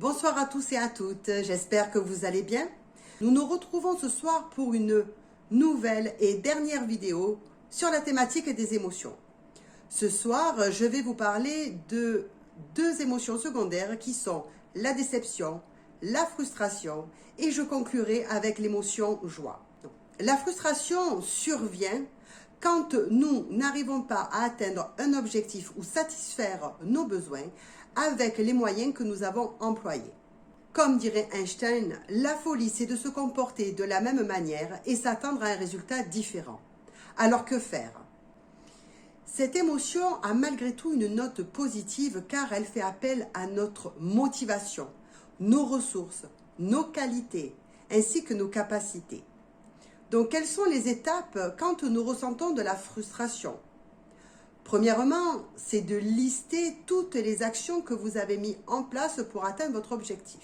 Bonsoir à tous et à toutes, j'espère que vous allez bien. Nous nous retrouvons ce soir pour une nouvelle et dernière vidéo sur la thématique des émotions. Ce soir, je vais vous parler de deux émotions secondaires qui sont la déception, la frustration et je conclurai avec l'émotion joie. La frustration survient quand nous n'arrivons pas à atteindre un objectif ou satisfaire nos besoins avec les moyens que nous avons employés. Comme dirait Einstein, la folie c'est de se comporter de la même manière et s'attendre à un résultat différent. Alors que faire? Cette émotion a malgré tout une note positive car elle fait appel à notre motivation, nos ressources, nos qualités ainsi que nos capacités. Donc quelles sont les étapes quand nous ressentons de la frustration? Premièrement, c'est de lister toutes les actions que vous avez mises en place pour atteindre votre objectif.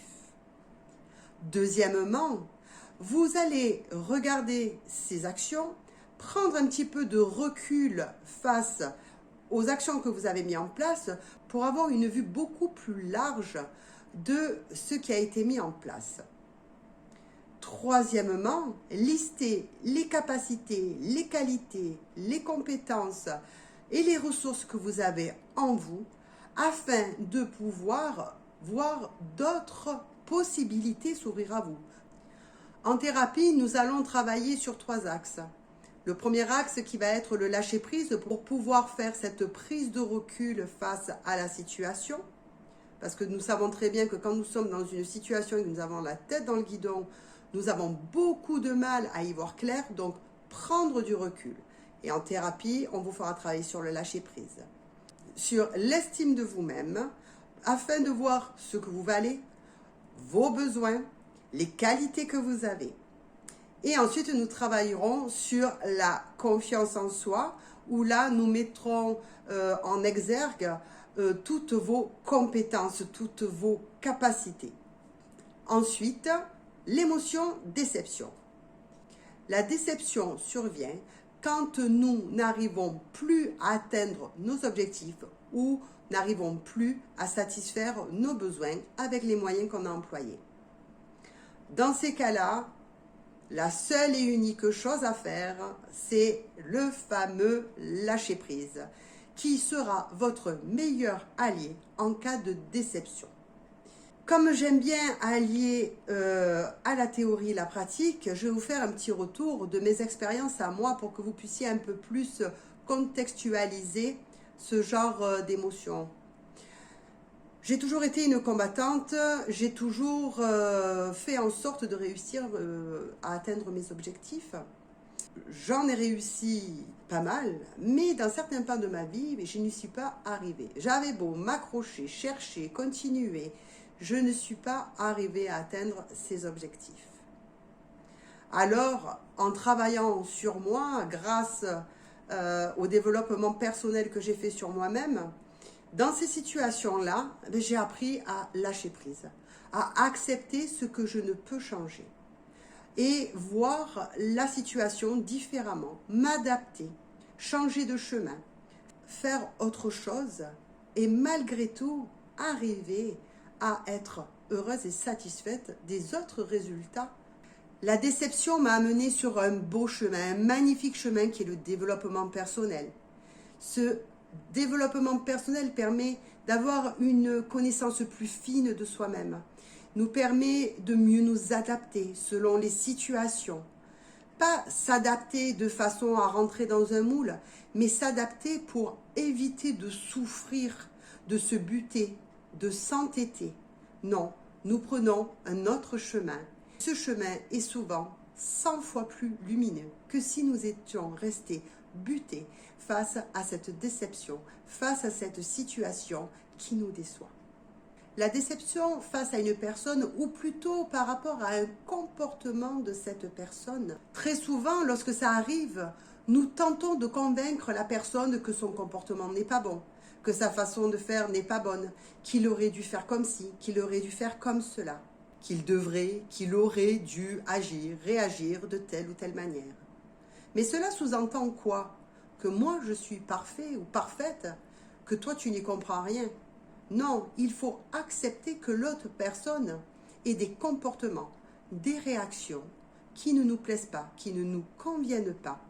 Deuxièmement, vous allez regarder ces actions, prendre un petit peu de recul face aux actions que vous avez mises en place pour avoir une vue beaucoup plus large de ce qui a été mis en place. Troisièmement, listez les capacités, les qualités, les compétences et les ressources que vous avez en vous afin de pouvoir voir d'autres possibilités s'ouvrir à vous. En thérapie, nous allons travailler sur 3 axes. Le premier axe qui va être le lâcher-prise pour pouvoir faire cette prise de recul face à la situation. Parce que nous savons très bien que quand nous sommes dans une situation et que nous avons la tête dans le guidon, nous avons beaucoup de mal à y voir clair, donc prendre du recul. Et en thérapie, on vous fera travailler sur le lâcher-prise, sur l'estime de vous-même, afin de voir ce que vous valez, vos besoins, les qualités que vous avez. Et ensuite, nous travaillerons sur la confiance en soi, où là, nous mettrons en exergue toutes vos compétences, toutes vos capacités. Ensuite, l'émotion déception. La déception survient quand nous n'arrivons plus à atteindre nos objectifs ou n'arrivons plus à satisfaire nos besoins avec les moyens qu'on a employés. Dans ces cas-là, la seule et unique chose à faire, c'est le fameux lâcher-prise, qui sera votre meilleur allié en cas de déception. Comme j'aime bien allier à la théorie la pratique, je vais vous faire un petit retour de mes expériences à moi pour que vous puissiez un peu plus contextualiser ce genre d'émotions. J'ai toujours été une combattante, j'ai toujours fait en sorte de réussir à atteindre mes objectifs. J'en ai réussi pas mal, mais dans certains pans de ma vie, je n'y suis pas arrivée. J'avais beau m'accrocher, chercher, continuer, je ne suis pas arrivée à atteindre ces objectifs. Alors, en travaillant sur moi, grâce au développement personnel que j'ai fait sur moi-même, dans ces situations-là, j'ai appris à lâcher prise, à accepter ce que je ne peux changer et voir la situation différemment, m'adapter, changer de chemin, faire autre chose et malgré tout arriver à être heureuse et satisfaite des autres résultats. La déception m'a amenée sur un beau chemin, un magnifique chemin qui est le développement personnel. Ce développement personnel permet d'avoir une connaissance plus fine de soi-même, nous permet de mieux nous adapter selon les situations. Pas s'adapter de façon à rentrer dans un moule, mais s'adapter pour éviter de souffrir, de se buter, de s'entêter. Non, nous prenons un autre chemin. Ce chemin est souvent 100 fois plus lumineux que si nous étions restés butés face à cette déception, face à cette situation qui nous déçoit. La déception face à une personne ou plutôt par rapport à un comportement de cette personne. Très souvent, lorsque ça arrive, nous tentons de convaincre la personne que son comportement n'est pas bon, que sa façon de faire n'est pas bonne, qu'il aurait dû faire comme ci, qu'il aurait dû faire comme cela, qu'il aurait dû agir, réagir de telle ou telle manière. Mais cela sous-entend quoi? Que moi je suis parfait ou parfaite, que toi tu n'y comprends rien. Non, il faut accepter que l'autre personne ait des comportements, des réactions qui ne nous plaisent pas, qui ne nous conviennent pas.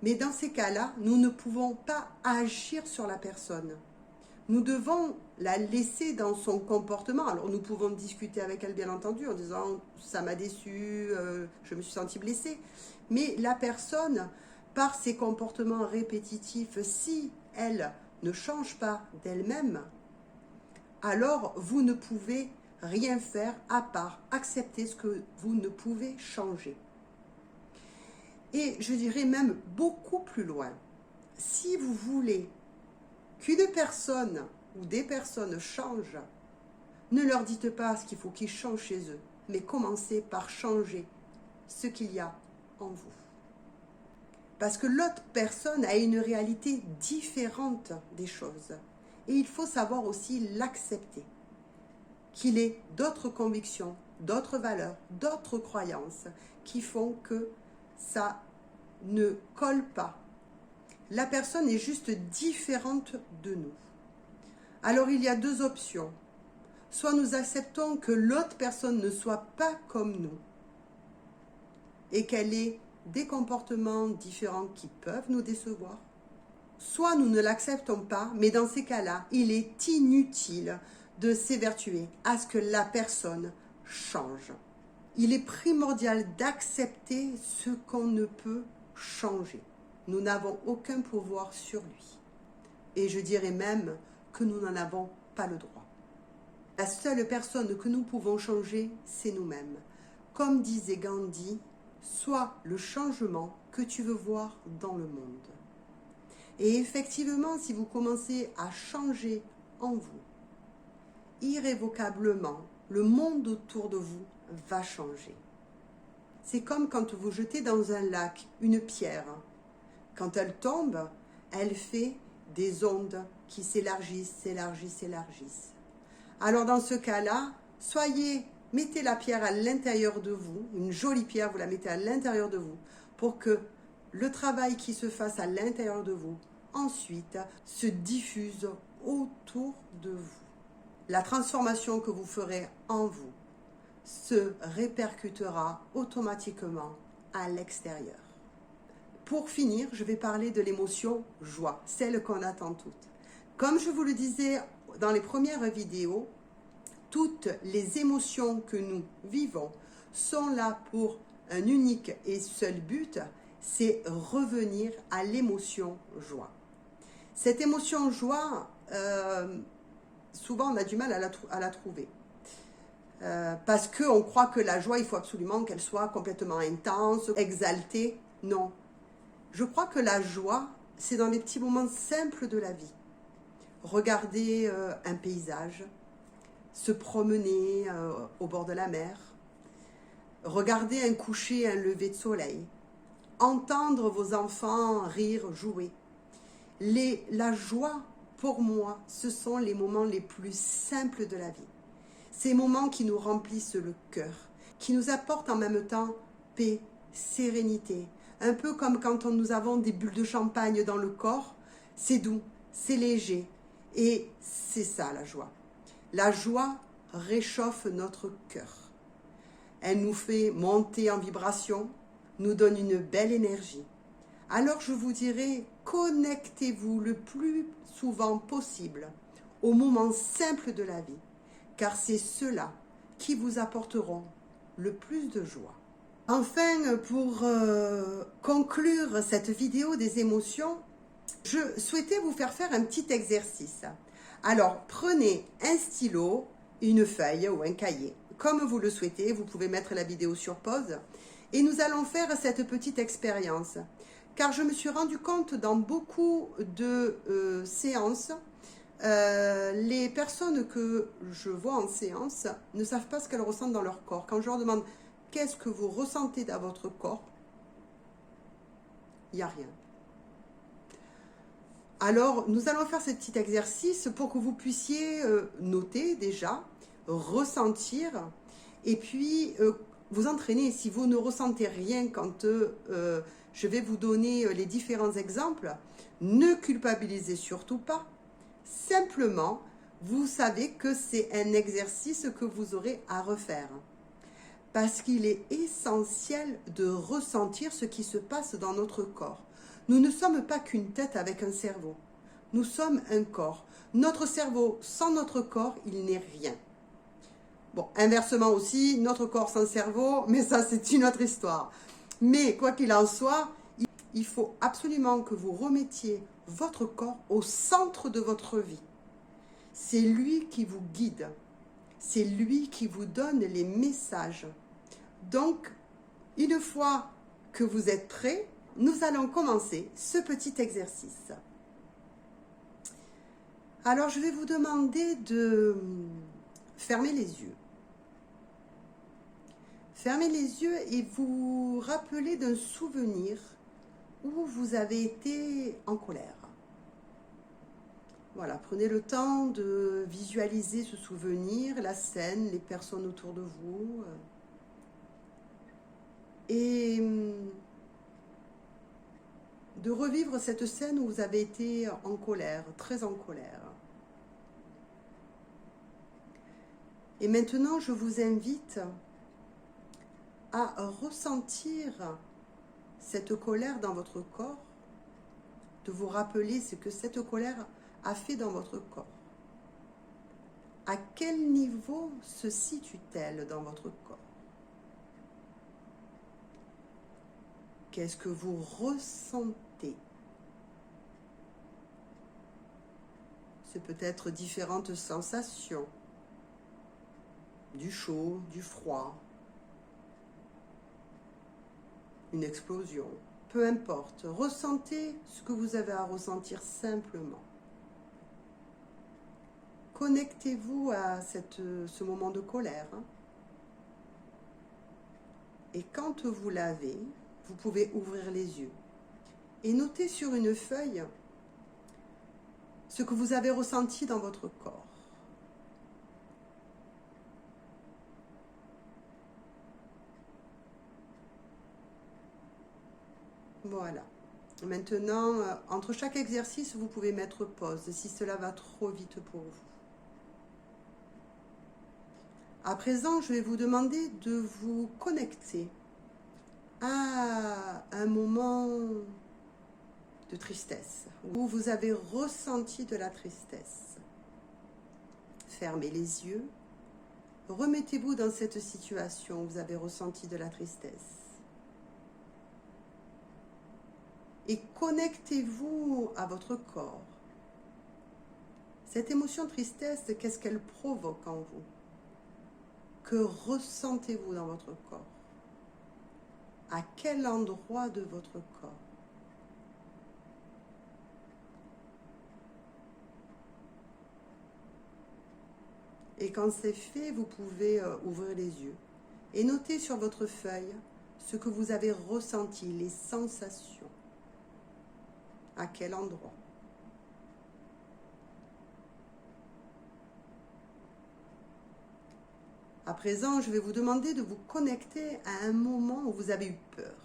Mais dans ces cas-là, nous ne pouvons pas agir sur la personne. Nous devons la laisser dans son comportement. Alors nous pouvons discuter avec elle bien entendu en disant ça m'a déçu, je me suis sentie blessée. Mais la personne, par ses comportements répétitifs, si elle ne change pas d'elle-même, alors vous ne pouvez rien faire à part accepter ce que vous ne pouvez changer. Et je dirais même beaucoup plus loin, si vous voulez qu'une personne ou des personnes changent, ne leur dites pas ce qu'il faut qu'ils changent chez eux, mais commencez par changer ce qu'il y a en vous. Parce que l'autre personne a une réalité différente des choses. Et il faut savoir aussi l'accepter. Qu'il ait d'autres convictions, d'autres valeurs, d'autres croyances qui font que ça ne colle pas. La personne est juste différente de nous. Alors il y a deux options. Soit nous acceptons que l'autre personne ne soit pas comme nous et qu'elle ait des comportements différents qui peuvent nous décevoir. Soit nous ne l'acceptons pas, mais dans ces cas-là, il est inutile de s'évertuer à ce que la personne change. Il est primordial d'accepter ce qu'on ne peut changer. Nous n'avons aucun pouvoir sur lui. Et je dirais même que nous n'en avons pas le droit. La seule personne que nous pouvons changer, c'est nous-mêmes. Comme disait Gandhi, sois le changement que tu veux voir dans le monde. Et effectivement, si vous commencez à changer en vous, irrévocablement, le monde autour de vous va changer. C'est comme quand vous jetez dans un lac une pierre. Quand elle tombe, elle fait des ondes qui s'élargissent, s'élargissent, s'élargissent. Alors dans ce cas-là, mettez la pierre à l'intérieur de vous, une jolie pierre, vous la mettez à l'intérieur de vous, pour que le travail qui se fasse à l'intérieur de vous, ensuite, se diffuse autour de vous. La transformation que vous ferez en vous se répercutera automatiquement à l'extérieur. Pour finir, je vais parler de l'émotion joie, celle qu'on attend toutes. Comme je vous le disais dans les premières vidéos, toutes les émotions que nous vivons sont là pour un unique et seul but, c'est revenir à l'émotion joie. Cette émotion joie, souvent on a du mal à la trouver. Parce qu'on croit que la joie, il faut absolument qu'elle soit complètement intense, exaltée. Non. Je crois que la joie, c'est dans les petits moments simples de la vie. Regarder un paysage, se promener au bord de la mer, regarder un coucher, un lever de soleil, entendre vos enfants rire, jouer. La joie, pour moi, ce sont les moments les plus simples de la vie. Ces moments qui nous remplissent le cœur, qui nous apportent en même temps paix, sérénité. Un peu comme quand nous avons des bulles de champagne dans le corps, c'est doux, c'est léger. Et c'est ça la joie. La joie réchauffe notre cœur. Elle nous fait monter en vibration, nous donne une belle énergie. Alors je vous dirais, connectez-vous le plus souvent possible aux moments simples de la vie, car c'est ceux-là qui vous apporteront le plus de joie. Enfin, pour conclure cette vidéo des émotions, je souhaitais vous faire un petit exercice. Alors, prenez un stylo, une feuille ou un cahier. Comme vous le souhaitez, vous pouvez mettre la vidéo sur pause. Et nous allons faire cette petite expérience. Car je me suis rendu compte dans beaucoup de séances, les personnes que je vois en séance ne savent pas ce qu'elles ressentent dans leur corps. Quand je leur demande qu'est-ce que vous ressentez dans votre corps, il n'y a rien. Alors, nous allons faire ce petit exercice pour que vous puissiez noter déjà, ressentir, et puis vous entraîner. Si vous ne ressentez rien quand je vais vous donner les différents exemples, ne culpabilisez surtout pas. Simplement, vous savez que c'est un exercice que vous aurez à refaire. Parce qu'il est essentiel de ressentir ce qui se passe dans notre corps. Nous ne sommes pas qu'une tête avec un cerveau. Nous sommes un corps. Notre cerveau sans notre corps, il n'est rien. Bon, inversement aussi, notre corps sans cerveau, mais ça c'est une autre histoire. Mais quoi qu'il en soit, il faut absolument que vous remettiez votre corps au centre de votre vie. C'est lui qui vous guide. C'est lui qui vous donne les messages. Donc, une fois que vous êtes prêts, nous allons commencer ce petit exercice. Alors, je vais vous demander de fermer les yeux. Fermez les yeux et vous rappelez d'un souvenir où vous avez été en colère. Voilà, prenez le temps de visualiser ce souvenir, la scène, les personnes autour de vous. Et de revivre cette scène où vous avez été en colère, très en colère. Et maintenant, je vous invite à ressentir cette colère dans votre corps, de vous rappeler ce que cette colère a fait dans votre corps. À quel niveau se situe-t-elle dans votre corps? Qu'est-ce que vous ressentez? C'est peut-être différentes sensations, du chaud, du froid, une explosion, peu importe. Ressentez ce que vous avez à ressentir simplement. Connectez-vous à ce moment de colère. Et quand vous l'avez, vous pouvez ouvrir les yeux et noter sur une feuille ce que vous avez ressenti dans votre corps. Voilà. Maintenant, entre chaque exercice, vous pouvez mettre pause si cela va trop vite pour vous. À présent, je vais vous demander de vous connecter à un moment de tristesse, où vous avez ressenti de la tristesse. Fermez les yeux, remettez-vous dans cette situation où vous avez ressenti de la tristesse. Et connectez-vous à votre corps. Cette émotion tristesse, qu'est-ce qu'elle provoque en vous? Que ressentez-vous dans votre corps? À quel endroit de votre corps? Et quand c'est fait, vous pouvez ouvrir les yeux et noter sur votre feuille ce que vous avez ressenti, les sensations. À quel endroit? À présent, je vais vous demander de vous connecter à un moment où vous avez eu peur.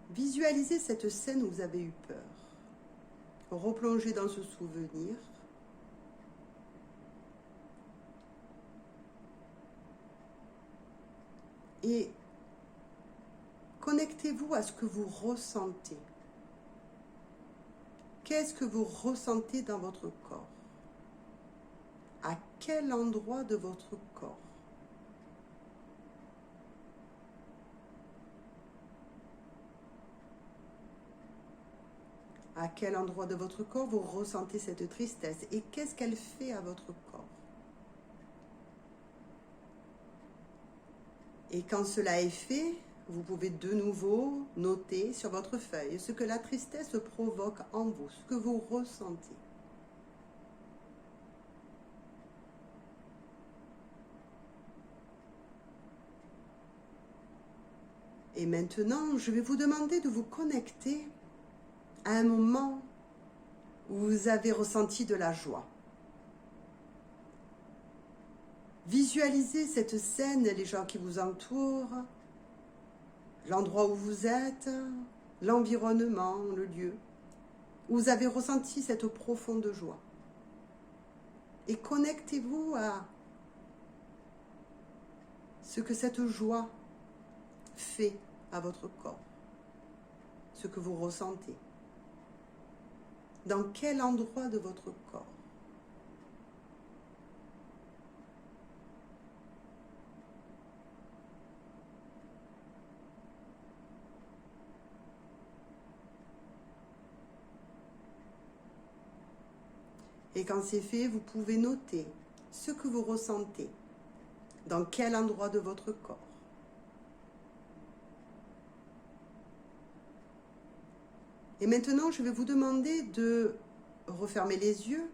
Visualisez cette scène où vous avez eu peur. Replongez dans ce souvenir. Et connectez-vous à ce que vous ressentez. Qu'est-ce que vous ressentez dans votre corps? À quel endroit de votre corps? À quel endroit de votre corps vous ressentez cette tristesse? Et qu'est-ce qu'elle fait à votre corps? Et quand cela est fait, vous pouvez de nouveau noter sur votre feuille ce que la tristesse provoque en vous, ce que vous ressentez. Et maintenant, je vais vous demander de vous connecter à un moment où vous avez ressenti de la joie. Visualisez cette scène, les gens qui vous entourent, l'endroit où vous êtes, l'environnement, le lieu, où vous avez ressenti cette profonde joie. et connectez-vous à ce que cette joie fait à votre corps, ce que vous ressentez. Dans quel endroit de votre corps? Et quand c'est fait, vous pouvez noter ce que vous ressentez. Dans quel endroit de votre corps? Et maintenant, je vais vous demander de refermer les yeux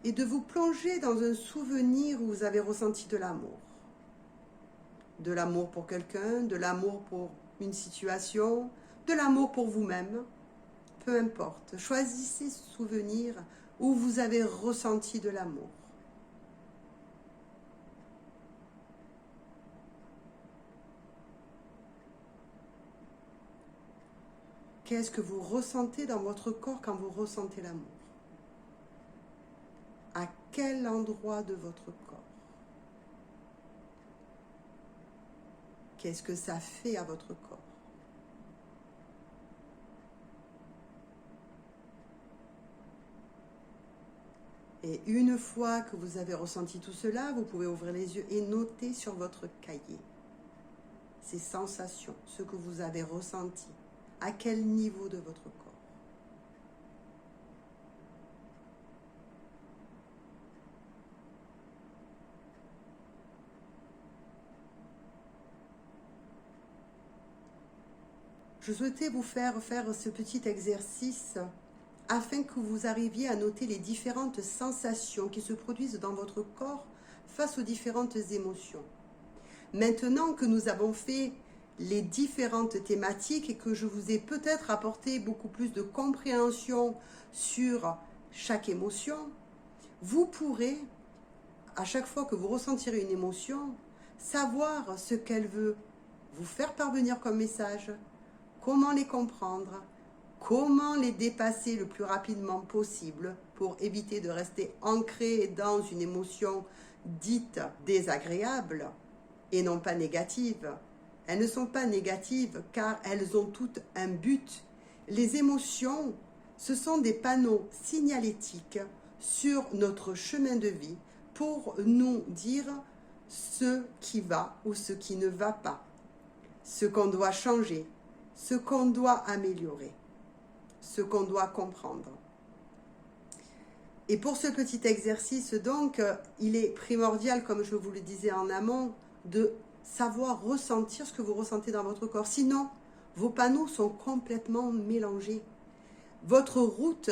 et de vous plonger dans un souvenir où vous avez ressenti de l'amour. De l'amour pour quelqu'un, de l'amour pour une situation, de l'amour pour vous-même. Peu importe, choisissez ce souvenir où vous avez ressenti de l'amour. Qu'est-ce que vous ressentez dans votre corps quand vous ressentez l'amour? À quel endroit de votre corps? Qu'est-ce que ça fait à votre corps? Et une fois que vous avez ressenti tout cela, vous pouvez ouvrir les yeux et noter sur votre cahier ces sensations, ce que vous avez ressenti. À quel niveau de votre corps? Je souhaitais vous faire ce petit exercice afin que vous arriviez à noter les différentes sensations qui se produisent dans votre corps face aux différentes émotions. Maintenant que nous avons fait les différentes thématiques et que je vous ai peut-être apporté beaucoup plus de compréhension sur chaque émotion, vous pourrez, à chaque fois que vous ressentirez une émotion, savoir ce qu'elle veut vous faire parvenir comme message, comment les comprendre, comment les dépasser le plus rapidement possible pour éviter de rester ancré dans une émotion dite désagréable et non pas négative. Elles ne sont pas négatives car elles ont toutes un but. Les émotions, ce sont des panneaux signalétiques sur notre chemin de vie pour nous dire ce qui va ou ce qui ne va pas, ce qu'on doit changer, ce qu'on doit améliorer, ce qu'on doit comprendre. Et pour ce petit exercice, donc, il est primordial, comme je vous le disais en amont, de savoir ressentir ce que vous ressentez dans votre corps. Sinon, vos panneaux sont complètement mélangés. Votre route,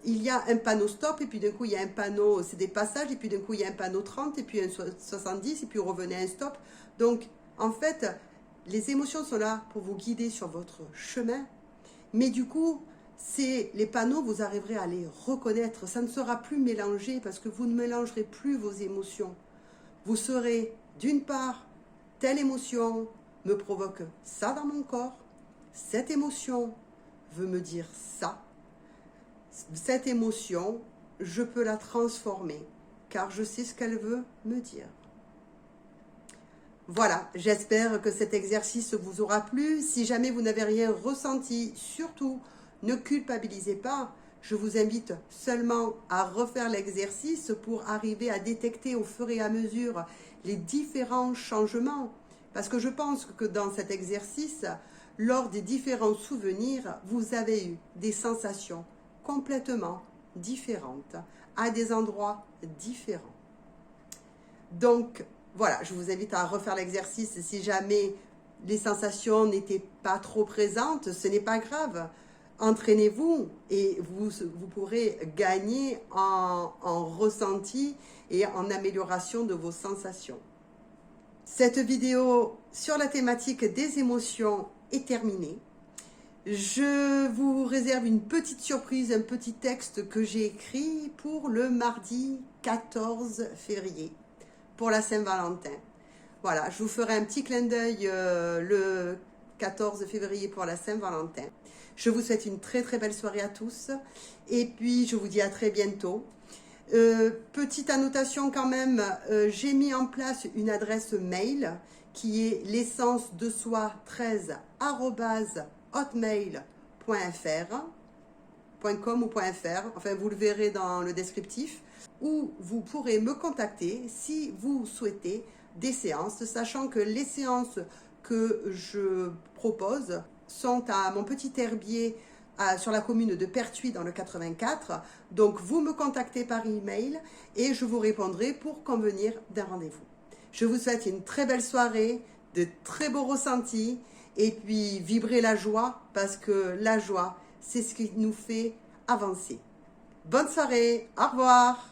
il y a un panneau stop, et puis d'un coup, il y a un panneau, c'est des passages, et puis d'un coup, il y a un panneau 30, et puis un 70, et puis revenez à un stop. Donc, en fait, les émotions sont là pour vous guider sur votre chemin, mais du coup, les panneaux, vous arriverez à les reconnaître. Ça ne sera plus mélangé parce que vous ne mélangerez plus vos émotions. Vous serez, d'une part, telle émotion me provoque ça dans mon corps, cette émotion veut me dire ça, cette émotion, je peux la transformer car je sais ce qu'elle veut me dire. Voilà, j'espère que cet exercice vous aura plu. Si jamais vous n'avez rien ressenti, surtout, ne culpabilisez pas. Je vous invite seulement à refaire l'exercice pour arriver à détecter au fur et à mesure les différents changements. Parce que je pense que dans cet exercice, lors des différents souvenirs, vous avez eu des sensations complètement différentes, à des endroits différents. Donc, voilà, je vous invite à refaire l'exercice. Si jamais les sensations n'étaient pas trop présentes, ce n'est pas grave. Entraînez-vous et vous pourrez gagner en ressenti et en amélioration de vos sensations. Cette vidéo sur la thématique des émotions est terminée. Je vous réserve une petite surprise, un petit texte que j'ai écrit pour le mardi 14 février. Pour la Saint-Valentin. Voilà, je vous ferai un petit clin d'œil le 14 février pour la Saint-Valentin. Je vous souhaite une très très belle soirée à tous et puis je vous dis à très bientôt. Petite annotation quand même, j'ai mis en place une adresse mail qui est l'essence-de-soi13@hotmail.com ou .fr, enfin vous le verrez dans le descriptif, où vous pourrez me contacter si vous souhaitez des séances, sachant que les séances que je propose sont à mon petit herbier sur la commune de Pertuis dans le 84. Donc vous me contactez par email et je vous répondrai pour convenir d'un rendez-vous. Je vous souhaite une très belle soirée, de très beaux ressentis et puis vibrez la joie parce que la joie, c'est ce qui nous fait avancer. Bonne soirée, au revoir.